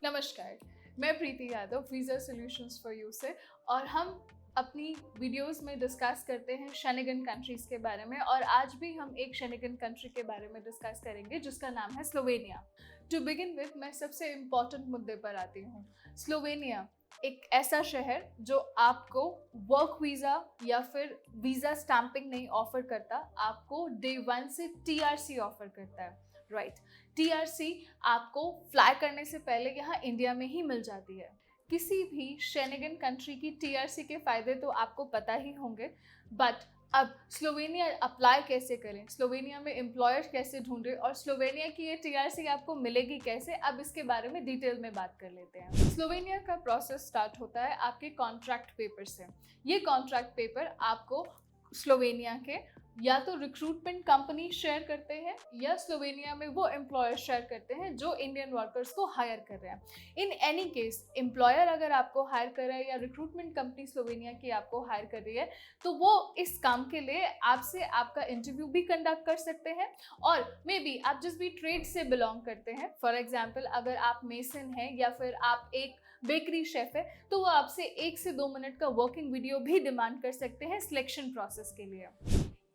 नमस्कार, मैं Preeti Yadav visa solutions for you से और हम अपनी वीडियोस में डिस्कस करते हैं शेनेगन कंट्रीज़ के बारे में और आज भी हम एक शेनेगन कंट्री के बारे में डिस्कस करेंगे जिसका नाम है स्लोवेनिया। टू बिगिन विथ मैं सबसे इम्पॉर्टेंट मुद्दे पर आती हूँ। स्लोवेनिया एक ऐसा शहर जो आपको वर्क वीज़ा या फिर वीज़ा स्टैंपिंग नहीं ऑफर करता, आपको डे 1 से टीआरसी ऑफर करता है। राइट, टीआरसी आपको फ्लाई करने से पहले यहाँ इंडिया में ही मिल जाती है। किसी भी शेनेगन कंट्री की टीआरसी के फ़ायदे तो आपको पता ही होंगे, बट अब स्लोवेनिया अप्लाई कैसे करें, स्लोवेनिया में एम्प्लॉयर कैसे ढूंढें और स्लोवेनिया की ये टीआरसी आपको मिलेगी कैसे, अब इसके बारे में डिटेल में बात कर लेते हैं। स्लोवेनिया का प्रोसेस स्टार्ट होता है आपके कॉन्ट्रैक्ट पेपर से। ये कॉन्ट्रैक्ट पेपर आपको स्लोवेनिया के या तो रिक्रूटमेंट कंपनी शेयर करते हैं या स्लोवेनिया में वो एम्प्लॉयर शेयर करते हैं जो इंडियन वर्कर्स को हायर कर रहे हैं। इन एनी केस एम्प्लॉयर अगर आपको हायर कर रहा है या रिक्रूटमेंट कंपनी स्लोवेनिया की आपको हायर कर रही है तो वो इस काम के लिए आपसे आपका इंटरव्यू भी कंडक्ट कर सकते हैं। और मे बी आप जिस भी ट्रेड से बिलोंग करते हैं, फॉर एग्जाम्पल अगर आप मेसन हैं या फिर आप एक बेकरी शेफ है तो वो आपसे 1 से 2 मिनट का वर्किंग वीडियो भी डिमांड कर सकते हैं सिलेक्शन प्रोसेस के लिए।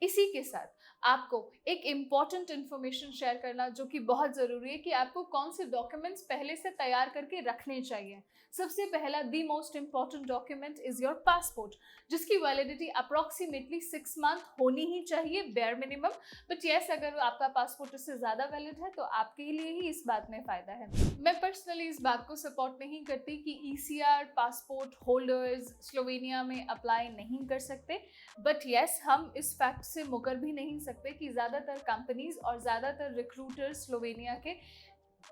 इसी के साथ आपको एक इम्पॉर्टेंट इन्फॉर्मेशन शेयर करना जो कि बहुत ज़रूरी है कि आपको कौन से डॉक्यूमेंट्स पहले से तैयार करके रखने चाहिए। सबसे पहला the most important document is your passport, जिसकी वैलिडिटी अप्रॉक्सीमेटली 6 मंथ होनी ही चाहिए बेयर मिनिमम। बट येस, अगर आपका पासपोर्ट इससे ज़्यादा वैलिड है तो आपके लिए ही इस बात में फ़ायदा है। मैं पर्सनली इस बात को सपोर्ट नहीं करती कि ईसीआर पासपोर्ट होल्डर्स स्लोवेनिया में अप्लाई नहीं कर सकते, बट येस हम इस फैक्ट से मुकर भी नहीं सकते कि ज़्यादातर कंपनीज और ज़्यादातर रिक्रूटर्स स्लोवेनिया के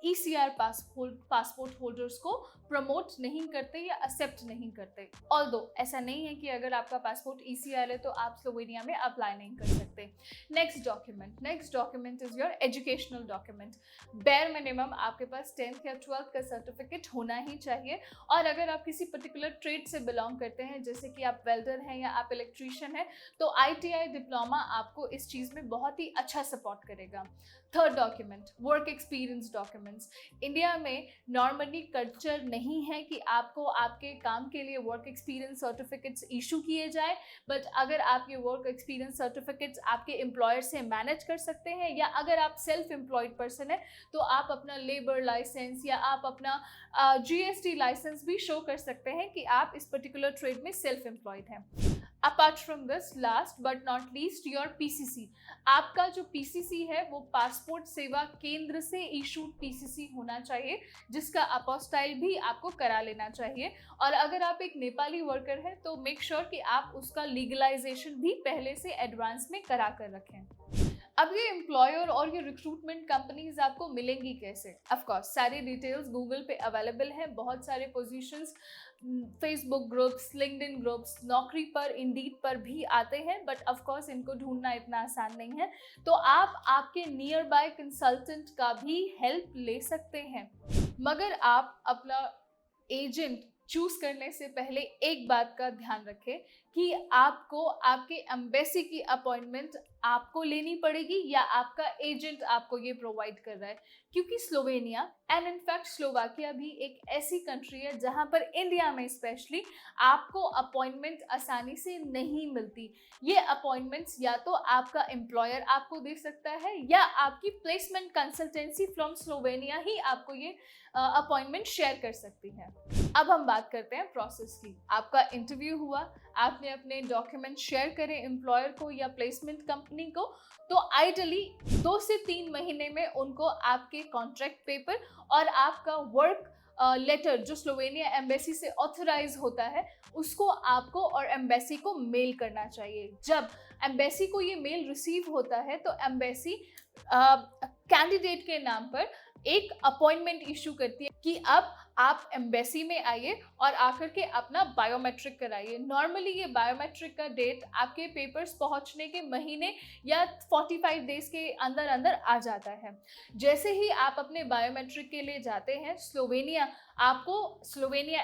ईसीआर पासपोर्ट होल्डर्स को प्रमोट नहीं करते या एक्सेप्ट नहीं करते। ऑल्दो ऐसा नहीं है कि अगर आपका पासपोर्ट ईसीआर है तो आप स्लोवेनिया में अप्लाई नहीं कर सकते। Next document is your educational document. Bare minimum आपके पास 10th या 12th का सर्टिफिकेट होना ही चाहिए। और अगर आप किसी पर्टिकुलर ट्रेड से बिलोंग करते हैं, जैसे कि आप वेल्डर हैं या आप इलेक्ट्रीशियन हैं, तो आईटीआई डिप्लोमा आपको इस चीज़ में बहुत ही अच्छा सपोर्ट करेगा। Third document, work experience documents. India में नॉर्मली कल्चर नहीं है कि आपको आपके काम के लिए वर्क एक्सपीरियंस सर्टिफिकेट्स इशू किए जाए, बट अगर आप ये वर्क एक्सपीरियंस सर्टिफिकेट्स आपके एम्प्लॉयर से मैनेज कर सकते हैं या अगर आप सेल्फ एम्प्लॉयड पर्सन है तो आप अपना लेबर लाइसेंस या आप अपना जीएसटी लाइसेंस भी शो कर सकते हैं कि आप इस पर्टिकुलर ट्रेड में सेल्फ एम्प्लॉयड हैं। Apart from this, last but not least, your PCC. आपका जो पीसीसी है वो पासपोर्ट सेवा केंद्र से इशूड पीसीसी होना चाहिए, जिसका अपोस्टाइल भी आपको करा लेना चाहिए। और अगर आप एक नेपाली वर्कर हैं तो मेक श्योर कि आप उसका लीगलाइजेशन भी पहले से एडवांस में करा कर रखें। अब ये एम्प्लॉयर और ये रिक्रूटमेंट कंपनीज आपको मिलेंगी कैसे? ऑफ कोर्स सारी डिटेल्स गूगल पे अवेलेबल है। बहुत सारे positions Facebook groups, LinkedIn groups, नौकरी पर, इंडीड पर भी आते हैं, बट ऑफ कोर्स इनको ढूंढना इतना आसान नहीं है। तो आप आपके नियर बाय कंसल्टेंट का भी हेल्प ले सकते हैं, मगर आप अपना एजेंट चूज करने से पहले एक बात का ध्यान रखें कि आपको आपके एम्बेसी की अपॉइंटमेंट आपको लेनी पड़ेगी या आपका एजेंट आपको ये प्रोवाइड कर रहा है। क्योंकि स्लोवेनिया एंड इनफैक्ट स्लोवाकिया भी एक ऐसी कंट्री है जहां पर इंडिया में स्पेशली आपको अपॉइंटमेंट आसानी से नहीं मिलती। ये अपॉइंटमेंट्स या तो आपका एम्प्लॉयर आपको दे सकता है या आपकी प्लेसमेंट कंसल्टेंसी फ्रॉम स्लोवेनिया ही आपको ये अपॉइंटमेंट शेयर कर सकती है। अब हम बात करते हैं प्रोसेस की। आपका इंटरव्यू हुआ, आपने अपने डॉक्यूमेंट शेयर करे एम्प्लॉयर को या प्लेसमेंट कंपनी को, तो आइडियली 2 से 3 महीने में उनको आपके कॉन्ट्रैक्ट पेपर और आपका वर्क लेटर जो स्लोवेनिया एम्बेसी से ऑथराइज होता है उसको आपको और एम्बेसी को मेल करना चाहिए। जब एम्बेसी को ये मेल रिसीव होता है तो एम्बेसी कैंडिडेट के नाम पर एक अपॉइंटमेंट इशू करती है कि अब आप एम्बेसी में आइए और आकर के अपना बायोमेट्रिक कराइए। नॉर्मली ये बायोमेट्रिक का डेट आपके पेपर्स पहुंचने के महीने या 45 डेज के अंदर अंदर आ जाता है। जैसे ही आप अपने बायोमेट्रिक के लिए जाते हैं स्लोवेनिया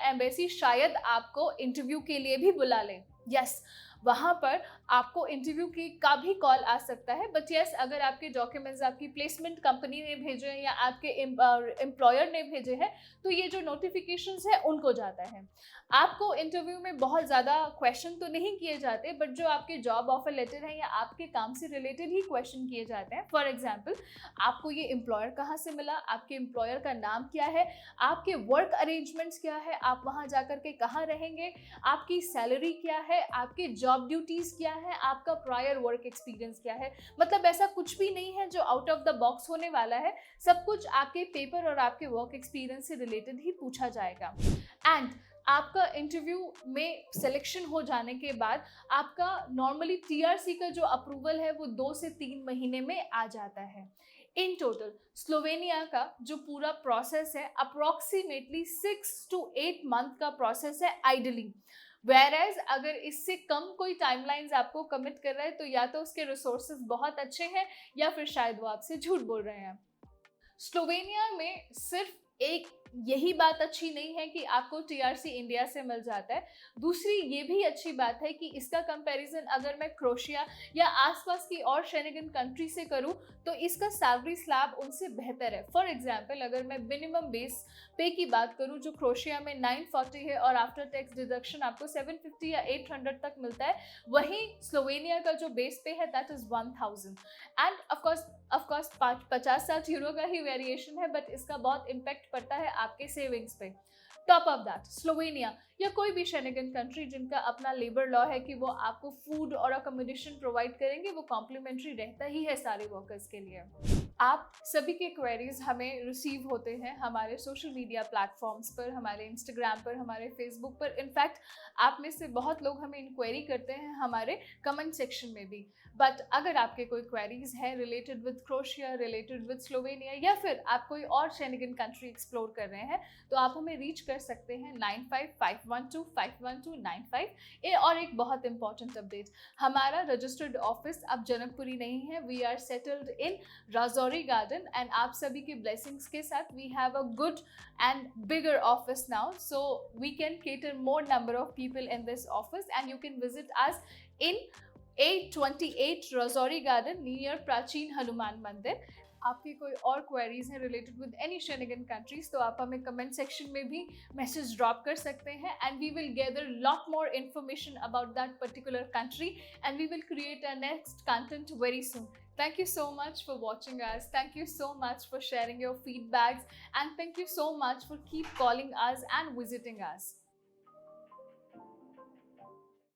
एम्बेसी शायद आपको इंटरव्यू के लिए भी बुला ले। यस, वहाँ पर आपको इंटरव्यू का भी कॉल आ सकता है। बट यस, अगर आपके डॉक्यूमेंट्स आपकी प्लेसमेंट कंपनी ने भेजे हैं या आपके एम्प्लॉयर ने भेजे हैं, तो ये जो नोटिफिकेशंस है उनको जाता है। आपको इंटरव्यू में बहुत ज़्यादा क्वेश्चन तो नहीं किए जाते, बट जो आपके जॉब ऑफर लेटर है या आपके काम से रिलेटेड ही क्वेश्चन किए जाते हैं। फॉर एग्जाम्पल, आपको ये एम्प्लॉयर कहाँ से मिला, आपके एम्प्लॉयर का नाम क्या है, आपके वर्क अरेंजमेंट्स क्या है, आप वहाँ जाकर के कहाँ रहेंगे, आपकी सैलरी क्या है, आपके जॉब ड्यूटीज़ क्या है, आपका प्रायर वर्क एक्सपीरियंस क्या है। मतलब ऐसा कुछ भी नहीं है जो आउट ऑफ द बॉक्स होने वाला है, सब कुछ आपके पेपर और आपके वर्क एक्सपीरियंस से रिलेटेड ही पूछा जाएगा। एंड आपका इंटरव्यू में सिलेक्शन हो जाने के बाद आपका नॉर्मली टीआरसी का जो अप्रूवल है वो 2 से 3 महीने में आ जाता है। इन टोटल स्लोवेनिया का जो पूरा प्रोसेस है अप्रॉक्सीमेटली 6 to 8 मंथ का प्रोसेस है आइडली। वेरएज अगर इससे कम कोई टाइमलाइंस आपको कमिट कर रहा है तो या तो उसके रिसोर्सेज बहुत अच्छे हैं या फिर शायद वो आपसे झूठ बोल रहे हैं। स्लोवेनिया में सिर्फ एक यही बात अच्छी नहीं है कि आपको टीआरसी इंडिया से मिल जाता है, दूसरी ये भी अच्छी बात है कि इसका कंपैरिजन अगर मैं क्रोएशिया या आसपास की और शेंगेन कंट्री से करूं तो इसका सैलरी स्लैब उनसे बेहतर है। फॉर एग्जांपल, अगर मैं मिनिमम बेस पे की बात करूं जो क्रोएशिया में 940 है और आफ्टर टैक्स डिडक्शन आपको 750 या 800 तक मिलता है, वहीं स्लोवेनिया का जो बेस पे है that is 1000। And of course 50-60 euro का ही वेरिएशन है, बट इसका बहुत इम्पैक्ट पड़ता है आपके सेविंग्स पे। टॉप ऑफ दैट, स्लोवेनिया या कोई भी शेंगेन कंट्री जिनका अपना लेबर लॉ है कि वो आपको फूड और अकोमोडेशन प्रोवाइड करेंगे, वो कॉम्प्लीमेंट्री रहता ही है सारे वर्कर्स के लिए। आप सभी के क्वेरीज हमें रिसीव होते हैं हमारे सोशल मीडिया प्लेटफॉर्म्स पर, हमारे इंस्टाग्राम पर, हमारे फेसबुक पर। इनफैक्ट आप में से बहुत लोग हमें इंक्वायरी करते हैं हमारे कमेंट सेक्शन में भी। बट अगर आपके कोई क्वेरीज हैं related with Croatia, related with Slovenia, या फिर आप कोई और शेंगेन कंट्री एक्सप्लोर कर रहे हैं, तो आप हमें रीच कर सकते हैं 9551251295। और एक बहुत इंपॉर्टेंट अपडेट, हमारा रजिस्टर्ड ऑफिस अब जनकपुरी नहीं है, we are settled in Rajouri garden. And आप सभी के ब्लेसिंग्स के साथ we have a good and bigger office now, so we can cater more number of people in this office, and you can visit us in 828 Rajouri Garden near प्राचीन हनुमान मंदिर। आपकी कोई और क्वेरीज हैं related with any Schengen countries तो आप हमें comment section में भी मैसेज ड्रॉप कर सकते हैं, and we will gather lot more information about that particular country, and we will create a next content very soon. Thank you so much for watching us. Thank you so much for sharing your feedbacks, and thank you so much for keep calling us and visiting us.